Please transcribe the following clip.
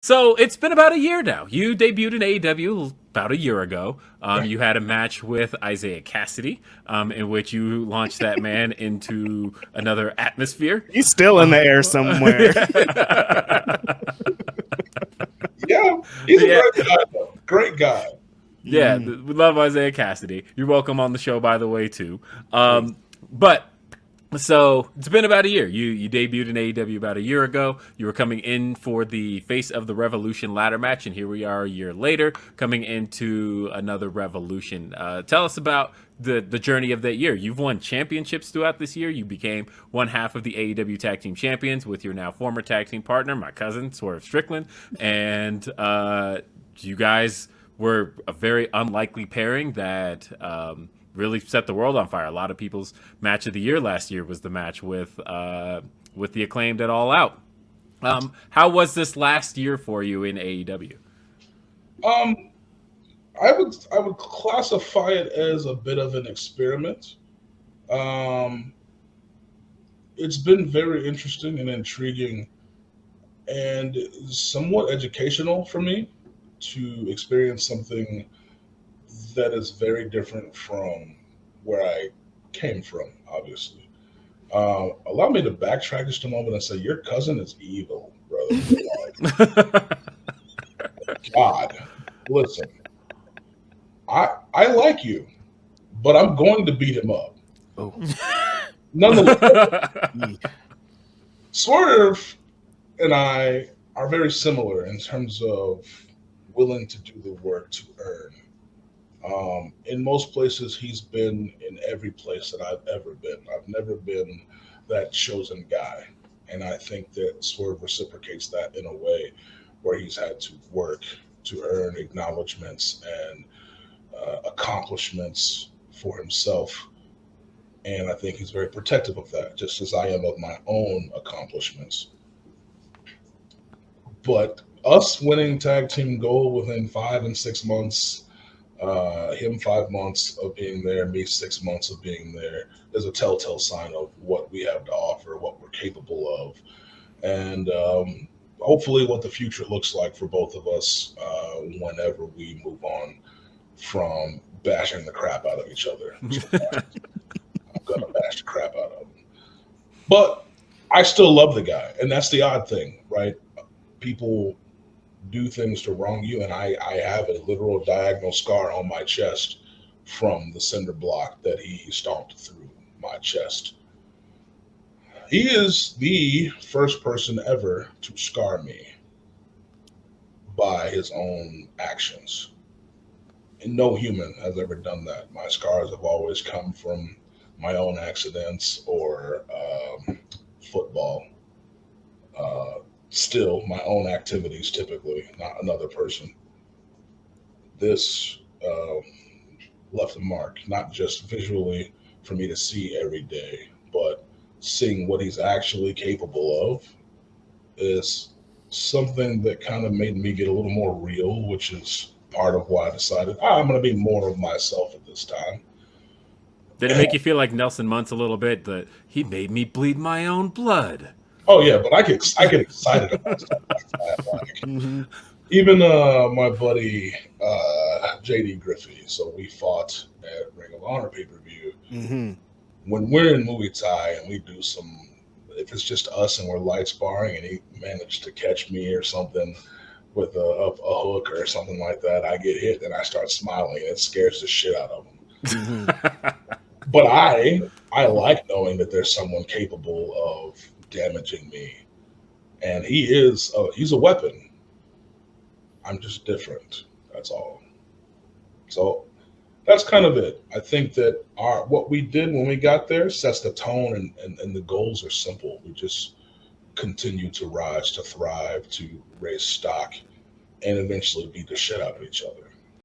So it's been about a year now. You debuted in AEW about a year ago. You had a match with Isaiah Cassidy, in which you launched that man into another atmosphere. He's still in the air somewhere. Yeah, he's a great guy, though. Great guy. Yeah, we love Isaiah Cassidy. You're welcome on the show, by the way, too. But so it's been about a year. You debuted in AEW about a year ago. You were coming in for the Face of the Revolution ladder match, and here we are a year later, coming into another Revolution. Tell us about the journey of that year. You've won championships throughout this year. You became one half of the AEW Tag Team Champions with your now former tag team partner, my cousin Swerve Strickland, and you guys were a very unlikely pairing that really set the world on fire. A lot of people's match of the year last year was the match with the Acclaimed at All Out. How was this last year for you in AEW? I would classify it as a bit of an experiment. It's been very interesting and intriguing and somewhat educational for me to experience something that is very different from where I came from, obviously. Allow me to backtrack just a moment and say, your cousin is evil, brother. Like, God, listen, I like you, but I'm going to beat him up. Oh. Nonetheless, Swerve and I are very similar in terms of willing to do the work to earn. In most places, he's been in every place that I've ever been. I've never been that chosen guy. And I think that Swerve reciprocates that in a way where he's had to work to earn acknowledgments and accomplishments for himself. And I think he's very protective of that, just as I am of my own accomplishments. But us winning tag team gold within 5 and 6 months, him 5 months of being there, me 6 months of being there, is a telltale sign of what we have to offer, what we're capable of, and hopefully what the future looks like for both of us whenever we move on from bashing the crap out of each other. I'm going to bash the crap out of him. But I still love the guy, and that's the odd thing, right? People do things to wrong you, and I have a literal diagonal scar on my chest from the cinder block that he stomped through my chest. He is the first person ever to scar me by his own actions. And no human has ever done that. My scars have always come from my own accidents or football. Still, my own activities typically, not another person. This left a mark, not just visually for me to see every day, but seeing what he's actually capable of is something that kind of made me get a little more real, which is part of why I decided I'm going to be more of myself at this time. Did it make you feel like Nelson Muntz a little bit that he made me bleed my own blood? Oh yeah, but I get excited about stuff like that. Like, even my buddy JD Griffey, so we fought at Ring of Honor pay-per-view. When we're in Muay Thai and we do some, if it's just us and we're light sparring and he managed to catch me or something with a hook or something like that, I get hit and I start smiling and it scares the shit out of him. But I like knowing that there's someone capable of damaging me, and he's a weapon. I'm just different. That's all. So that's kind of it. I think that what we did when we got there sets the tone, and the goals are simple. We just continue to rise, to thrive, to raise stock, and eventually beat the shit out of each other.